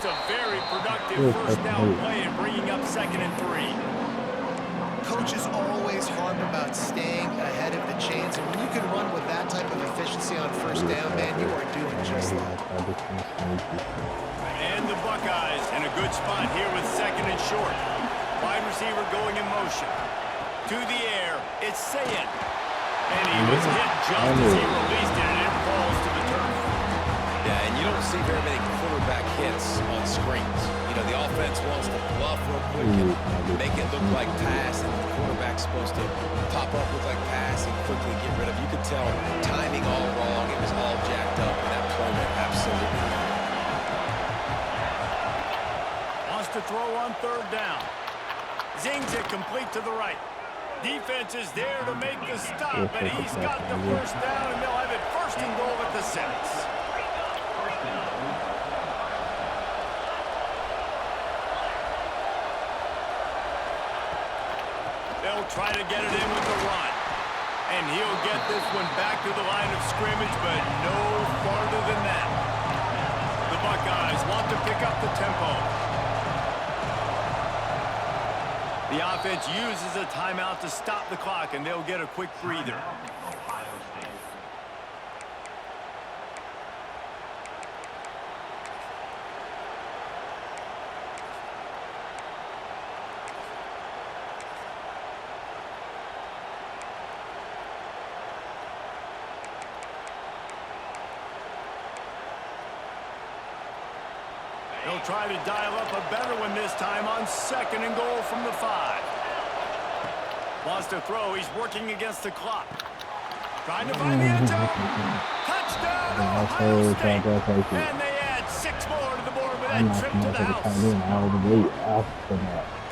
It's a very productive first down play and bringing up 2nd and 3. Coaches always harp about staying ahead of the chains, and when you can run with that type of efficiency on first down, man, you are doing just that. And the Buckeyes in a good spot here with 2nd and short. Wide receiver going in motion. To the air, it's Sayed. And he was hit just as he released it, and it falls to the turf. Yeah, and you don't see very many quarterback hits on screens. You know, the offense wants to bluff real quick and make it look like pass, and the quarterback's supposed to pop up, look like pass, and quickly get rid of. You could tell timing all wrong. It was all jacked up, and that play went absolutely wrong. Wants to throw on 3rd down. Zings it complete to the right. Defense is there to make the stop, but he's got the first down, and they'll have it 1st and goal at the 6. They'll try to get it in with the run. And he'll get this one back to the line of scrimmage, but no farther than that. The Buckeyes want to pick up the tempo. The offense uses a timeout to stop the clock, and they'll get a quick breather. They'll try to dial up a better one this time on 2nd and goal from the 5. Wants to throw. He's working against the clock. Trying to find the end zone. Touchdown, Ohio State. And they add 6 more to the board with that trip to the house.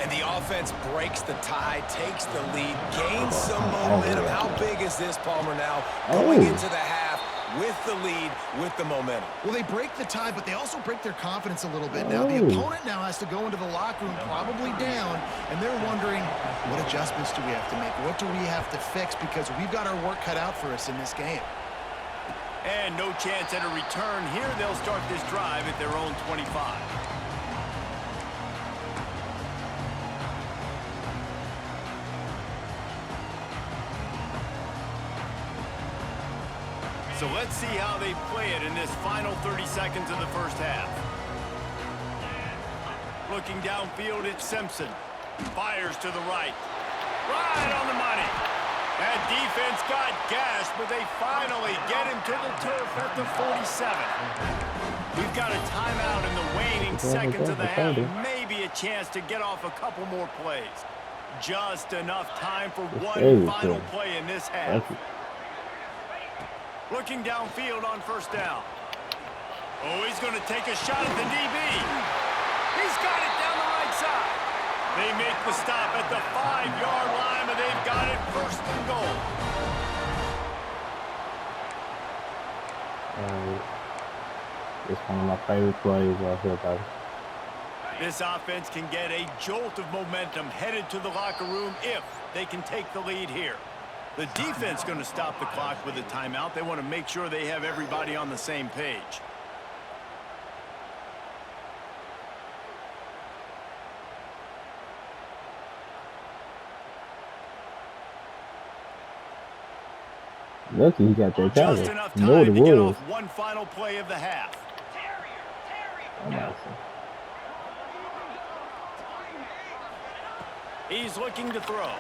And the offense breaks the tie, takes the lead, gains some momentum. How big is this, Palmer, now? Going into the half with the lead, with the momentum. Well, they break the tie, but they also break their confidence a little bit. Now, the opponent now has to go into the locker room probably down, and they're wondering, what adjustments do we have to make? What do we have to fix? Because we've got our work cut out for us in this game. And no chance at a return here. They'll start this drive at their own 25. So let's see how they play it in this final 30 seconds of the first half. Looking downfield, it's Simpson. Fires to the right. Right on the money. That defense got gashed, but they finally get him to the turf at the 47. We've got a timeout in the waning seconds of the half. Maybe a chance to get off a couple more plays. Just enough time for one final play in this half. Looking downfield on 1st down. Oh, he's going to take a shot at the DB. He's got it down the right side. They make the stop at the 5-yard line, and they've got it 1st and goal. It's one of my favorite plays right here, buddy. This offense can get a jolt of momentum headed to the locker room if they can take the lead here. The defense going to stop the clock with a timeout. They want to make sure they have everybody on the same page. Look, he got that target. Just enough time to get off one final play of the half. He's looking to throw.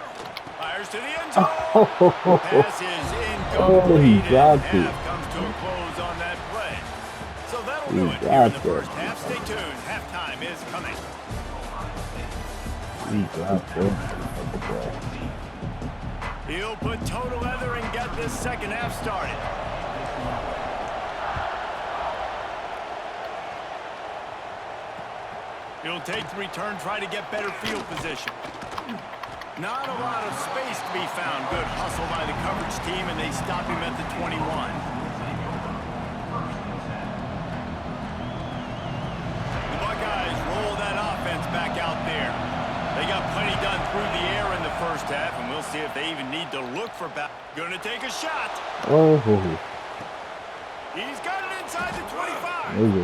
Fires to the end zone. Pass is incomplete. And half comes to a close on that play. So that'll do it here in the first half. Stay tuned. Halftime is coming. He'll put toe to leather and get this second half started. He'll take the return, try to get better field position. Not a lot of space to be found. Good hustle by the coverage team, and they stop him at the 21. The Buckeyes roll that offense back out there. They got plenty done through the air in the first half, and we'll see if they even need to look for back. Going to take a shot. Oh. He's got it inside the 25. And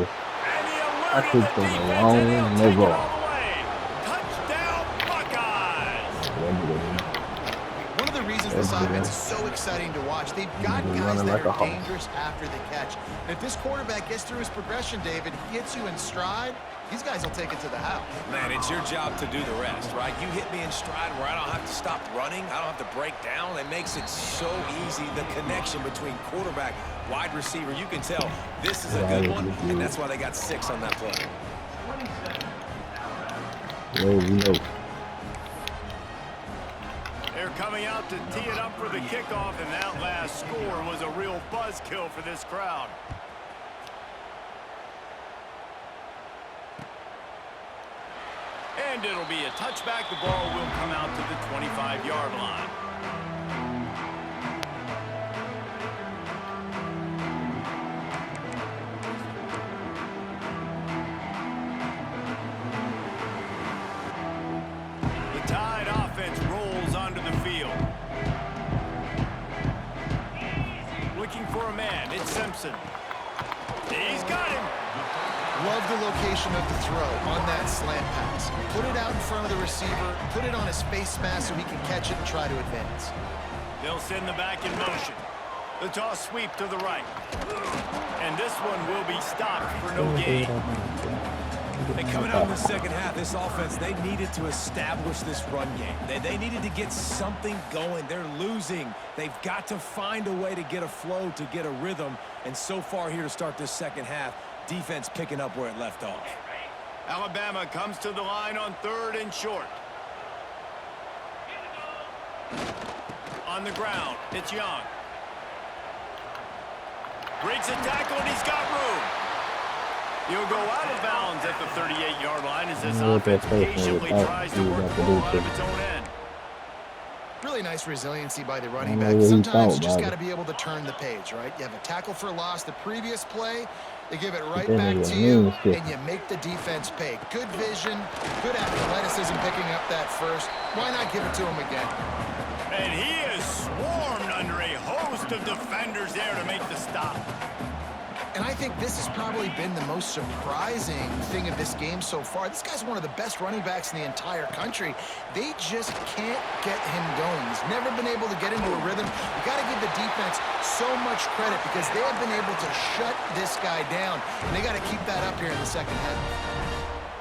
he I and took the the defense, and wrong they'll take it level. all the way. Touchdown, Buckeyes! One of the reasons this offense is so exciting to watch, they've got guys running that like a are hawk. dangerous after the catch. And if this quarterback gets through his progression, David, he hits you in stride, these guys will take it to the house. Man, it's your job to do the rest, right? You hit me in stride where I don't have to stop running. I don't have to break down. It makes it so easy, the connection between quarterback, wide receiver. You can tell this is a good one, and that's why they got 6 on that play. No. They're coming out to tee it up for the kickoff, and that last score was a real buzzkill for this crowd. And it'll be a touchback. The ball will come out to the 25-yard line. The Tide offense rolls onto the field. Looking for a man. It's Simpson. He's got him. Love the location of the throw on that slant pass. Put it out in front of the receiver, put it on his face mask so he can catch it and try to advance. They'll send the back in motion. The toss sweep to the right. And this one will be stopped for no gain. And coming out in the second half, this offense, they needed to establish this run game. They needed to get something going. They're losing. They've got to find a way to get a flow, to get a rhythm. And so far here to start this second half, defense picking up where it left off. Alabama comes to the line on 3rd and short. On the ground, it's Young. Breaks a tackle, and he's got room. He'll go out of bounds at the 38-yard line as this offense patiently tries to work the ball out of its own end. Really nice resiliency by the running back. Sometimes you just got to be able to turn the page, right? You have a tackle for loss the previous play, they give it right back to you, and you make the defense pay. Good vision, good athleticism picking up that first. Why not give it to him again? And he is swarmed under a host of defenders there to make the stop. And I think this has probably been the most surprising thing of this game so far. This guy's one of the best running backs in the entire country. They just can't get him going. He's never been able to get into a rhythm. You got to give the defense so much credit because they have been able to shut this guy down. And they got to keep that up here in the second half.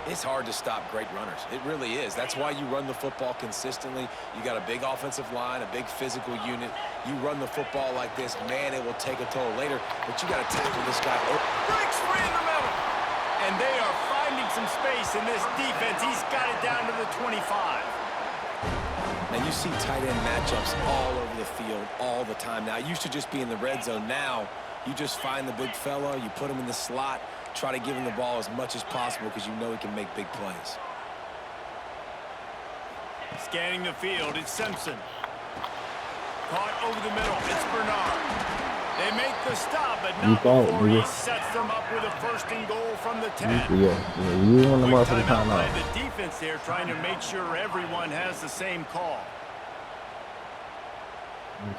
It's hard to stop great runners. It really is. That's why you run the football consistently. You got a big offensive line, a big physical unit. You run the football like this, man, it will take a toll later, but you got to tackle this guy. Breaks free in the middle. And they are finding some space in this defense. He's got it down to the 25. Now you see tight end matchups all over the field all the time. Now, it used to just be in the red zone. Now, you just find the big fella, you put him in the slot, try to give him the ball as much as possible because you know he can make big plays. Scanning the field, it's Simpson. Caught over the middle, it's Bernard. They make the stop, but not before he sets them up with a 1st and goal from the 10. You want the Quick motherfucking timeout by timeout. the defense there, trying to make sure everyone has the same call.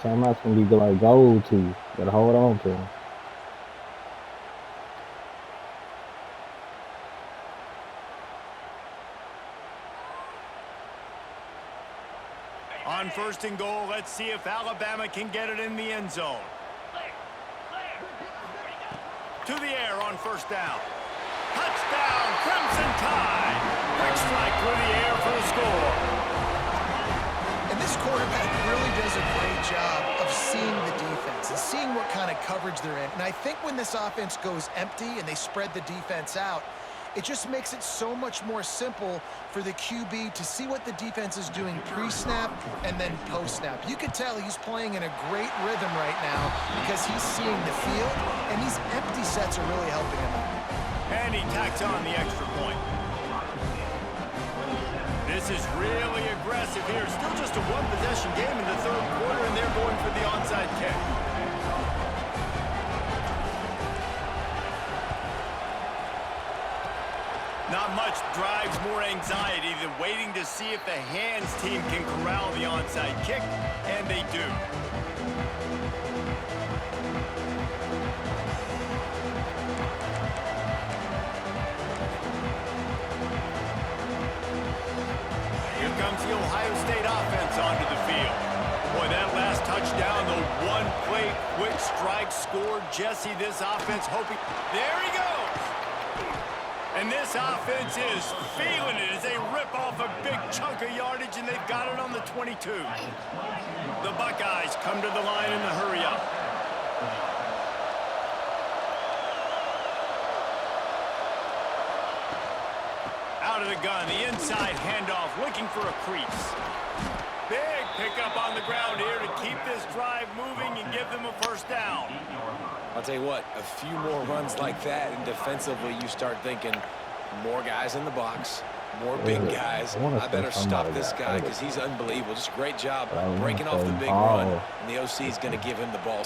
Timeout's gonna be like gold to you. Gotta hold on to him. On 1st and goal, let's see if Alabama can get it in the end zone. To the air on 1st down. Touchdown, Crimson Tide. Quick strike through the air for the score. And this quarterback really does a great job of seeing the defense and seeing what kind of coverage they're in. And I think when this offense goes empty and they spread the defense out, it just makes it so much more simple for the QB to see what the defense is doing pre-snap and then post-snap. You could tell he's playing in a great rhythm right now because he's seeing the field, and these empty sets are really helping him out. And he tacks on the extra point. This is really aggressive here. Still just a one-possession game in the 3rd quarter, and they're going for the onside kick. Not much drives more anxiety than waiting to see if the hands team can corral the onside kick, and they do. comes the Ohio State offense onto the field. Boy, that last touchdown, the one-play quick strike scored Jesse. This offense hoping. There he goes. And this offense is feeling it as they rip off a big chunk of yardage, and they've got it on the 22. The Buckeyes come to the line in the hurry-up. Out of the gun, the inside handoff, looking for a crease. Big pickup on the ground here to keep this drive moving and give them a first down. I'll tell you what, a few more runs like that, and defensively you start thinking more guys in the box, more big guys. I better stop this guy because he's unbelievable. Just a great job breaking off the big run, and the OC is going to give him the ball.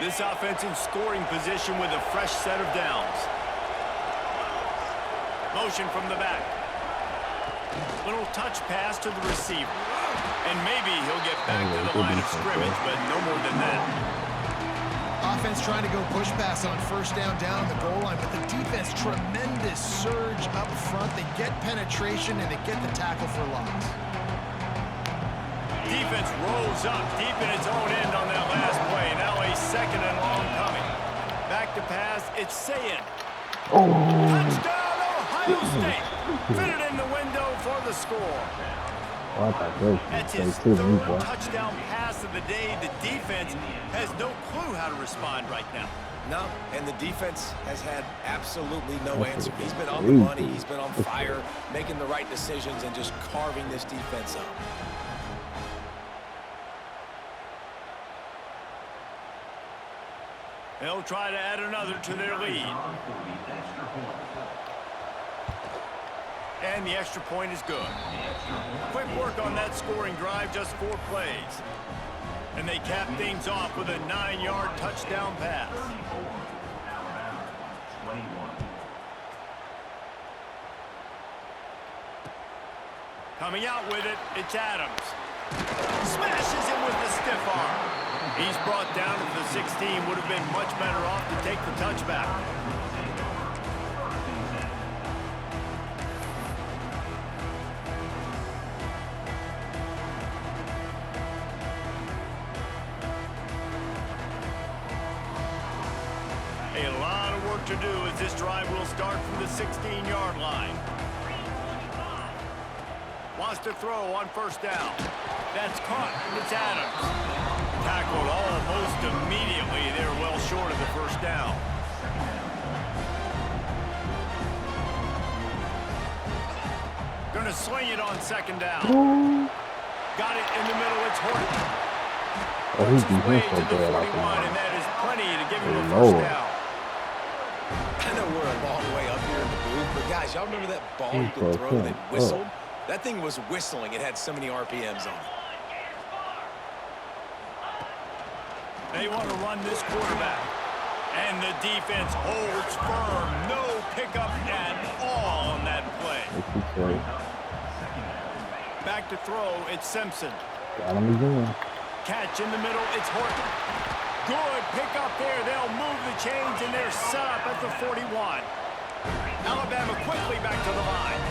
This offense in scoring position with a fresh set of downs. Motion from the back. Little touch pass to the receiver. And maybe he'll get back to the line of scrimmage, but no more than that. Offense trying to go push pass on first down on the goal line, but the defense, tremendous surge up front. They get penetration, and they get the tackle for loss. Defense rolls up deep in its own end on that last play. Now a second and long coming. Back to pass, it's Sayin. Touchdown, Ohio State. Fit it in the window for the score. That's his third touchdown pass of the day. The defense has no clue how to respond right now. No, and the defense has had absolutely no answer. He's been on the money. He's been on fire, making the right decisions and just carving this defense up. They'll try to add another to their lead. And the extra point is good. Quick work on that scoring drive, just 4 plays. And they cap things off with a 9-yard touchdown pass. Coming out with it, it's Adams. Smashes him with the stiff arm. He's brought down to the 16. Would have been much better off to take the touchback. A lot of work to do as this drive will start from the 16-yard line. Wants to throw on first down. That's caught. It's Adams. Tackled almost immediately. They're well short of the first down. Gonna sling it on second down. Got it in the middle. It's Horton. Works his way to the 41, and that is plenty to give him a first down. I know we're a long way up here in the booth, but guys, y'all remember that ball you could throw that whistled? That thing was whistling. It had so many RPMs on it. They want to run this quarterback. And the defense holds firm. No pickup at all on that play. Back to throw, it's Simpson. Catch in the middle, it's Horton. Good pickup there. They'll move the chains, and they're set up at the 41. Alabama quickly back to the line.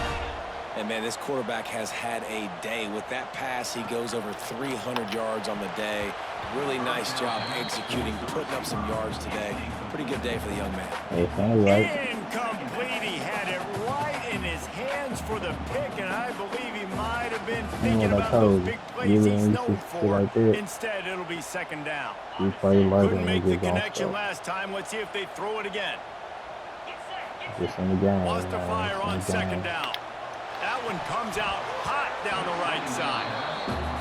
And, man, this quarterback has had a day. With that pass, he goes over 300 yards on the day. Really nice job executing, putting up some yards today. Pretty good day for the young man. Incomplete. He had it right in his hands for the pick, and I believe he might have been thinking about those big plays he's known for. Instead, it'll be second down. Couldn't make the connection last time. Let's see if they throw it again. Wants to fire on second down. That one comes out hot down the right side.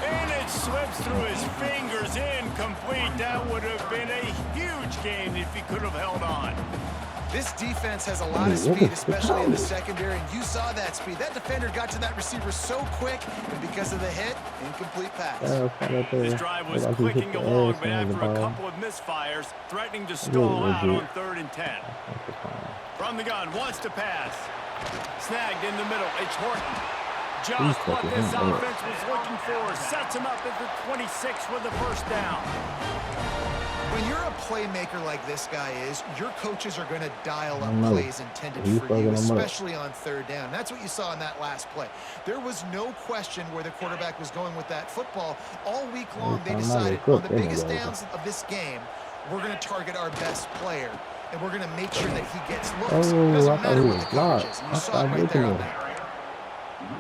And it slips through his fingers, incomplete. That would have been a huge gain if he could have held on. This defense has a lot of speed, especially in the secondary, and you saw that speed. That defender got to that receiver so quick, and because of the hit, incomplete pass. This drive was clicking along, but after a couple of misfires, threatening to stall out on 3rd and 10. From the gun, wants to pass. Snagged in the middle, it's Horton. Just what fucking this him up. offense was looking for. Sets him up at the 26 with the first down. When you're a playmaker like this guy is, your coaches are going to dial up know. plays intended He's for fucking you, him up. especially on third down. That's what you saw in that last play. There was no question where the quarterback was going with that football. All week long, they decided on the biggest downs of this game, we're going to target our best player, and we're going to make sure that he gets looks. Oh, I Doesn't thought matter he what was the coverage is. blocked. And I you saw thought it right there on looking that.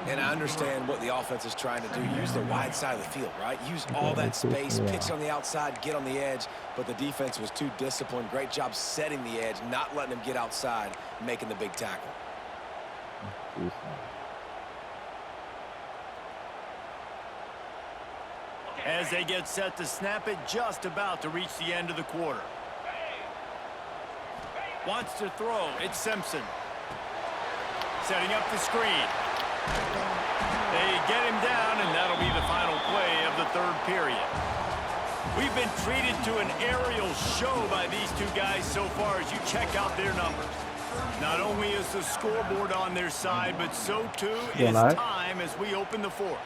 And I understand what the offense is trying to do. Use the wide side of the field, right? Use all that space, pitch on the outside, get on the edge. But the defense was too disciplined. Great job setting the edge, not letting them get outside, making the big tackle. As they get set to snap it, just about to reach the end of the quarter. Wants to throw. It's Simpson. Setting up the screen. They get him down, and that'll be the final play of the third period. We've been treated to an aerial show by these two guys so far as you check out their numbers. Not only is the scoreboard on their side, but so too is time as we open the fourth.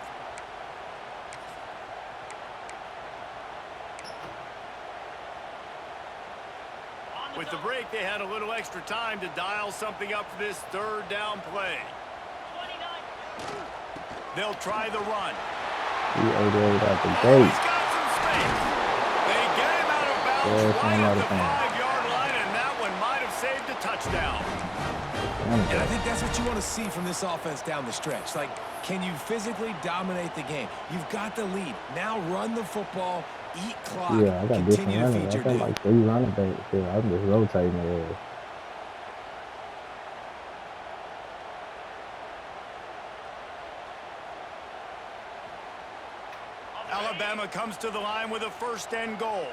With the break, they had a little extra time to dial something up for this third down play. They'll try the run. He owed out the Oh, gate. he's got some space. They get him out of bounds right at the 5-yard line, and that one might have saved a touchdown. And I think that's what you want to see from this offense down the stretch. Like, can you physically dominate the game? You've got the lead. Now run the football, eat clock, Yeah, I got different continue to running. feed I your got dude. like 3 running backs here. I'm just rotating there. Alabama comes to the line with a first and goal.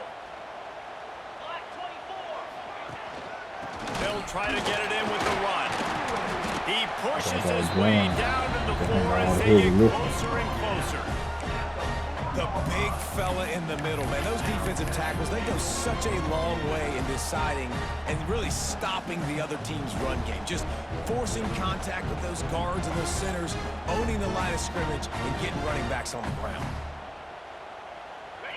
They'll try to get it in with the run. He pushes his way down to the floor as they get closer and closer. The big fella in the middle, man. Those defensive tackles, they go such a long way in deciding and really stopping the other team's run game. Just forcing contact with those guards and those centers, owning the line of scrimmage, and getting running backs on the ground.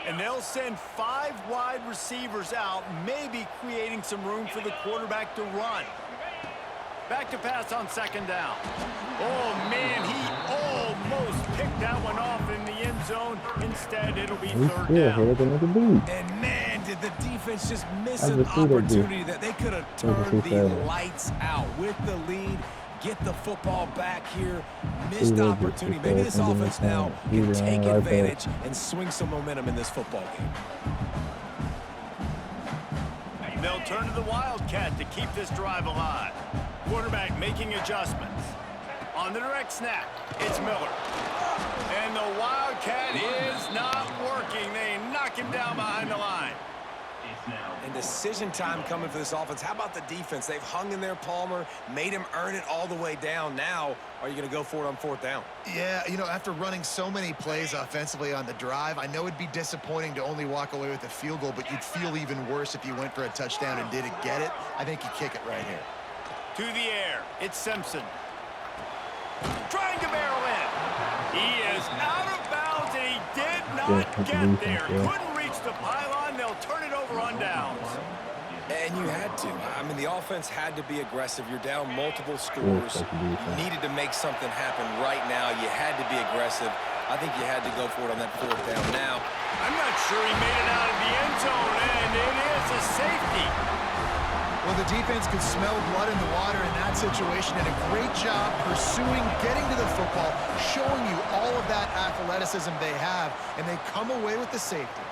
And they'll send 5 wide receivers out, maybe creating some room for the quarterback to run. Back to pass on second down. Oh, man, he almost picked that one off in the end zone. Instead, it'll be third down. And, man, did the defense just miss an opportunity that they could have turned the lights out with the lead. Get the football back here. Missed opportunity. Maybe this offense now can take advantage and swing some momentum in this football game. They'll turn to the Wildcat to keep this drive alive. Quarterback making adjustments. On the direct snap, it's Miller. And the Wildcat is not working. They knock him down behind the line. And decision time coming for this offense. How about the defense? They've hung in there, Palmer, made him earn it all the way down. Now, are you going to go for it on fourth down? Yeah, you know, after running so many plays offensively on the drive, I know it'd be disappointing to only walk away with a field goal, but you'd feel even worse if you went for a touchdown and didn't get it. I think you kick it right here. To the air, it's Simpson. Trying to barrel in. He is out of bounds, and he did not get there. Couldn't reach the pylon. They'll turn it over on downs. And you had to. I mean, the offense had to be aggressive. You're down multiple scores. You needed to make something happen right now. You had to be aggressive. I think you had to go for it on that fourth down now. I'm not sure he made it out of the end zone, and it is a safety. Well, the defense could smell blood in the water in that situation, and a great job pursuing, getting to the football, showing you all of that athleticism they have, and they come away with the safety.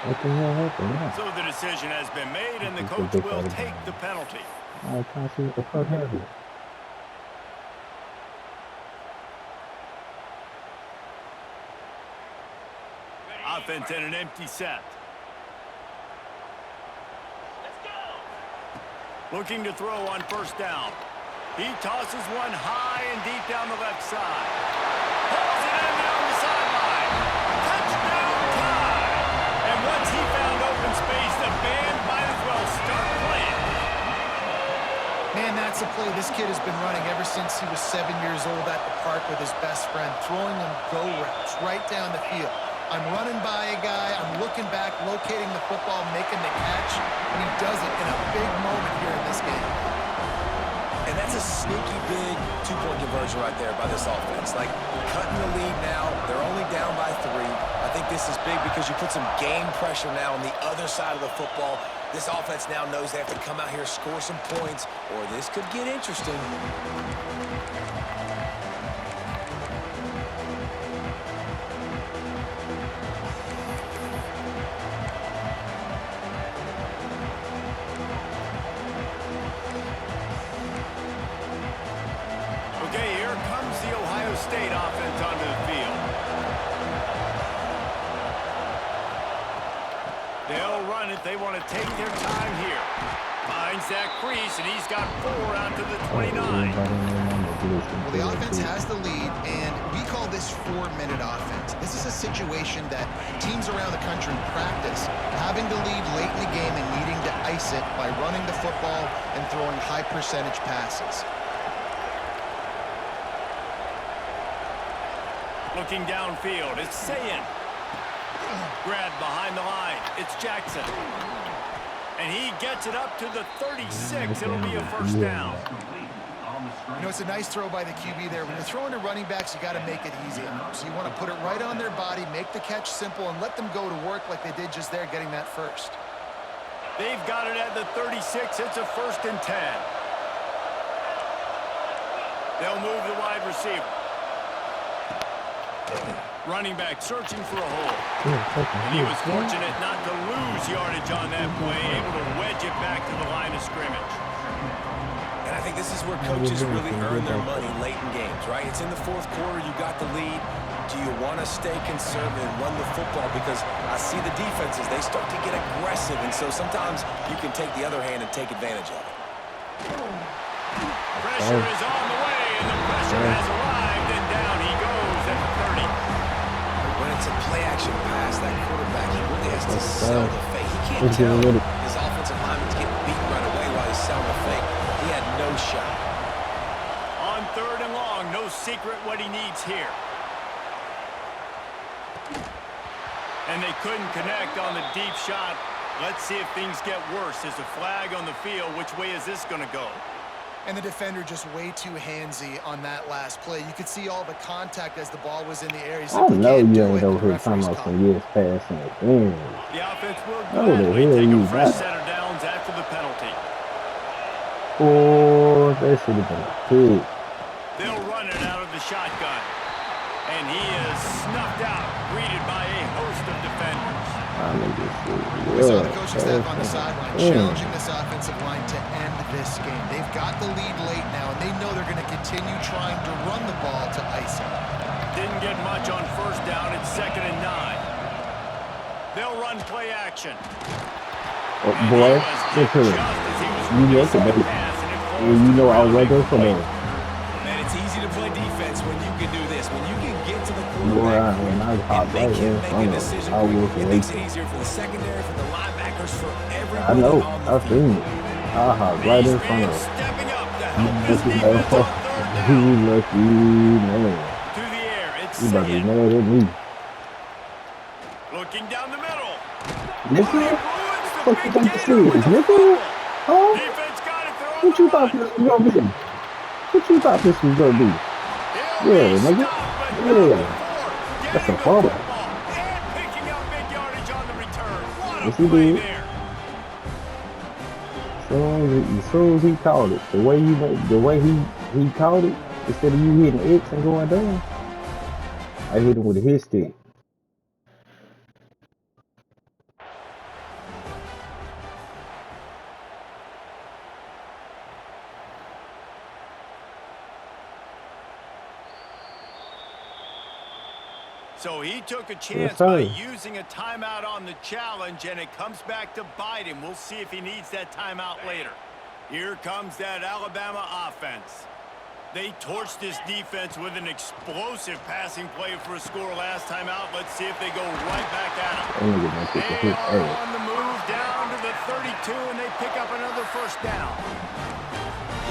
What the hell happened now? So the decision has been made, and the coach will take the penalty. I can't see what the fuck happened. Offense in an empty set. Looking to throw on first down. He tosses one high and deep down the left side. Pulls it in down the sideline. Touchdown tie. And once he found open space, the band might as well start playing. Man, that's a play. This This kid has been running ever since he was 7 years old at the park with his best friend, throwing them go routes right down the field. I'm running by a guy, I'm looking back, locating the football, making the catch, and he does it in a big moment here in this game. And that's a sneaky big two-point conversion right there by this offense. Like, cutting the lead now. They're only down by 3. I think this is big because you put some game pressure now on the other side of the football. This offense now knows they have to come out here, score some points, or this could get interesting. Okay, here comes the Ohio State offense onto the field. They'll run it. They want to take their time here. Finds that crease, and he's got 4 out to the 29. Well, the offense has the lead, and we call this 4-minute offense. This is a situation that teams around the country practice, having the lead late in the game and needing to ice it by running the football and throwing high-percentage passes. Looking downfield, it's Sayin. Grabbed behind the line, it's Jackson. And he gets it up to the 36. It'll be a first down. You know, it's a nice throw by the QB there. When you're throwing to running backs, you got to make it easy. So you want to put it right on their body, make the catch simple, and let them go to work like they did just there, getting that first. They've got it at the 36. It's a 1st and 10. They'll move the wide receiver. Running back searching for a hole. And he was fortunate not to lose yardage on that play, able to wedge it back to the line of scrimmage. And I think this is where coaches really earn their money late in games, right? It's in the 4th quarter. You got the lead. Do you want to stay conservative and run the football? Because I see the defenses, they start to get aggressive, and so sometimes you can take the other hand and take advantage of it. Pressure is on the way, and the pressure has arrived, and down he goes at the 30. When it's a play-action pass, that quarterback, he really has to sell the fake. He can't tell his offensive lineman's getting beaten right away while he's selling the fake. He had no shot. On 3rd and long, no secret what he needs here. And they couldn't connect on the deep shot. Let's see if things get worse. There's a flag on the field. Which way is this going to go? And the defender just way too handsy on that last play. You could see all the contact as the ball was in the air. I know you ain't over here talking about some years past and things. The offense will Oh, the gladly hell take you a fresh got? set of downs after the penalty. Oh, that should have been a pick. They'll run it out of the shotgun. And he is snuffed out, greeted by a host of defenders. We saw the coaching staff on the sideline challenging this offensive line to end this game. They've got the lead late now, and they know they're going to continue trying to run the ball to ice it. Didn't get much on 1st down. It's 2nd and 9. They'll run play action. Oh, boy, look at it. You look at it. You know I was right there for them. Man, it's easy to play defense when you can do this. When you can get to the Boy, quarterback I and they can make a decision for you. It makes it was easier for the secondary, for the linebackers, for everyone I know. on the I've field. seen it. I hopped right in front of him. Stepping up to help this You defense on 3rd down. lucky man. To the air, it's You about to be Sayin. mad at me. Looking down the middle. Nickel? Ruins the What you big think gainer this is? with the Nickel? fumble. Huh? Defense got it. They're on What the you thought run. this was gonna be? What you thought this was gonna be? He'll Yeah, be nigga. stopped, but not Yeah. before That's a getting the fumble. football and picking up big yardage on the return. What a Yes, he play did. there. As soon as he called it, the way he called it, instead of you hitting X and going down, I hit him with a hit stick. So he took a chance sir. by using a timeout on the challenge, and it comes back to bite him. We'll see if he needs that timeout later. Here comes that Alabama offense. They torched this defense with an explosive passing play for a score last time out. Let's see if they go right back at him. That nigga done took a They hit are ass. on the move down to the 32, and they pick up another 1st down.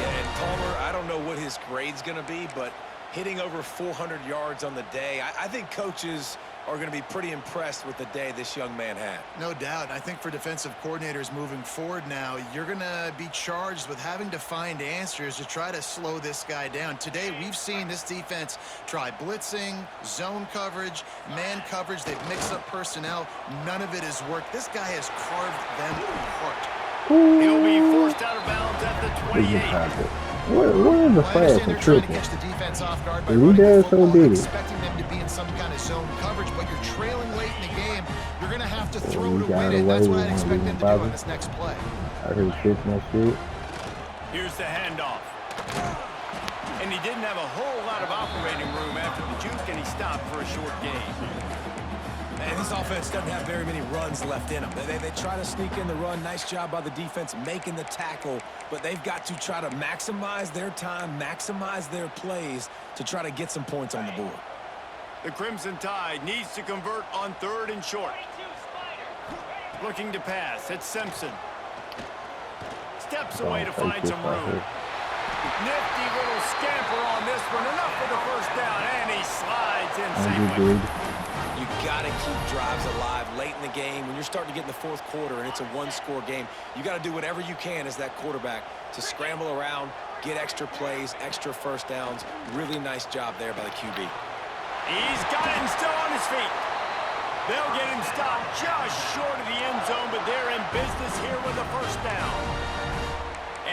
Yeah, and Palmer, I don't know what his grade's going to be, but hitting over 400 yards on the day, I think coaches are going to be pretty impressed with the day this young man had. No doubt. I think for defensive coordinators moving forward now, you're going to be charged with having to find answers to try to slow this guy down. Today, we've seen this defense try blitzing, zone coverage, man coverage. They've mixed up personnel. None of it has worked. This guy has carved them apart. He'll be forced out of bounds at the 28. What is the flag for tripping? Catch the defense off guard by If he running the does, so football, did it. expecting them to be in some kind of zone coverage, but you're trailing late in the game. You're going to have to throw he to got win it. away That's what with I'd one expect of them these to do on bobbies. this next play. I heard tripping that shit. Here's the handoff. And he didn't have a whole lot of operating room after the juke, and he stopped for a short gain. And this offense doesn't have very many runs left in them. They try to sneak in the run. Nice job by the defense making the tackle, but they've got to try to maximize their time, maximize their plays to try to get some points on the board. The Crimson Tide needs to convert on 3rd and short. Looking to pass. It's Simpson. Steps away to find some room. Nifty little scamper on this one. Enough for the first down, and he slides in safely. You got to keep drives alive late in the game. When you're starting to get in the 4th quarter and it's a 1-score game, you got to do whatever you can as that quarterback to scramble around, get extra plays, extra first downs. Really nice job there by the QB. He's got him still on his feet. They'll get him stopped just short of the end zone, but they're in business here with a first down.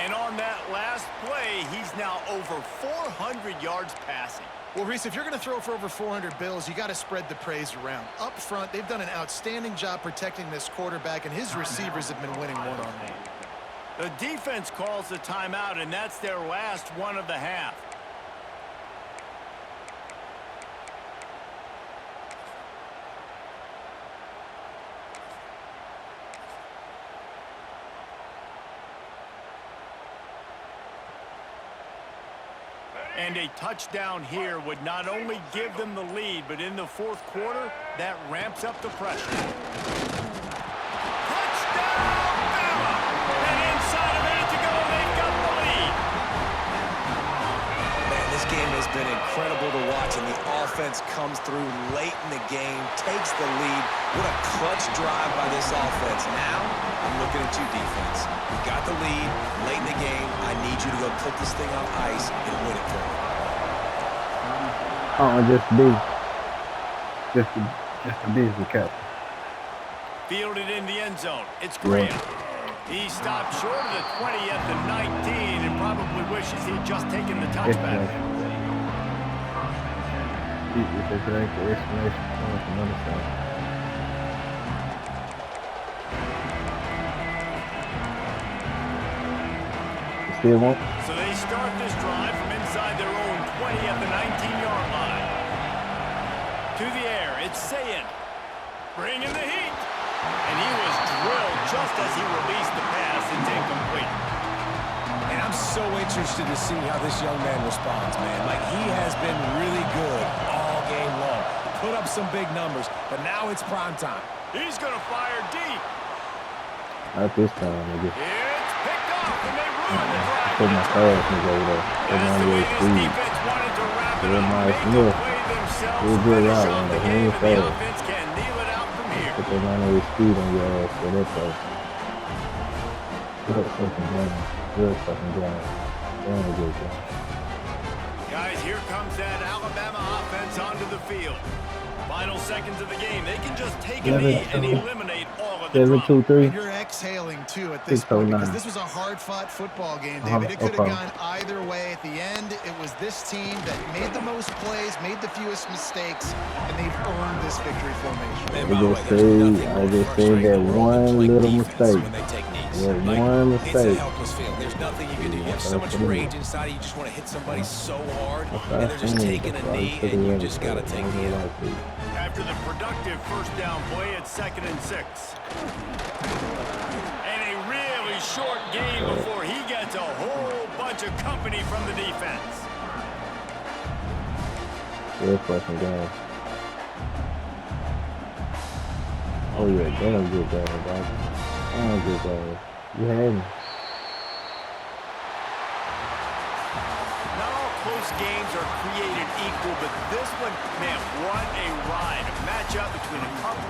And on that last play, he's now over 400 yards passing. Well, Reese, if you're going to throw for over 400 bills, you got to spread the praise around. Up front, they've done an outstanding job protecting this quarterback, and his receivers have been winning one-on-one. The defense calls the timeout, and that's their last one of the half. And a touchdown here would not only give them the lead, but in the 4th quarter, that ramps up the pressure. Touchdown, Bama! And inside a minute to go, they've got the lead. Man, this game has been incredible to watch, and the offense comes through late in the game, takes the lead. What a clutch drive by this offense. Now, I'm looking at you, defense. You got the lead late in the game. I need you to go put this thing on ice and win it for me. Just to be the captain. Fielded in the end zone. It's Graham. He stopped short of the 20 at the 19 and probably wishes he'd just taken the touchback. It's a great explanation from another side. Still won't. So they start this drive from inside their own 20 at the 19-yard line. To the air, it's Sayin. Bringing the heat. And he was drilled just as he released the pass. It's incomplete. And I'm so interested to see how this young man responds, man. Like, he has been really good all game long. Put up some big numbers, but now it's prime time. He's going to fire deep. Not this time, nigga. It's picked off, and they ruin the drive. Put my fast nigga over there. They're That's going the to way get this speed. defense wanted to wrap it They're up. nice Make enough. them play themselves They're to good finish out, off man. the He game, ain't and the fast. offense can kneel it out from here. Put that man with speed on your ass for that play. Good fucking game. Good fucking game. Damn a good game. Guys, here comes that Alabama offense onto the field. Final seconds of the game. They can just take a knee and eliminate all of the drama. 7-2-3. And you're exhaling, too, at this point, 6-0-9. because this was a hard-fought football game, David. It could have gone either way. At the end, it was this team that made the most plays, made the fewest mistakes, and they've earned this victory formation. And by the way, there's nothing more frustrating than rolling like defense when they take knees. It's a helpless feeling. There's nothing you can do. You have so much rage inside you. You just want to hit somebody so hard, and they're just taking a knee, and you just got to take the L. After the productive first down play, it's 2nd and 6. And a really short game before he gets a whole bunch of company from the defense. Good fucking game. Oh yeah, damn good game, dog. Damn good game. You had me. most games are created equal, but this one, man, what a ride. A matchup between a couple of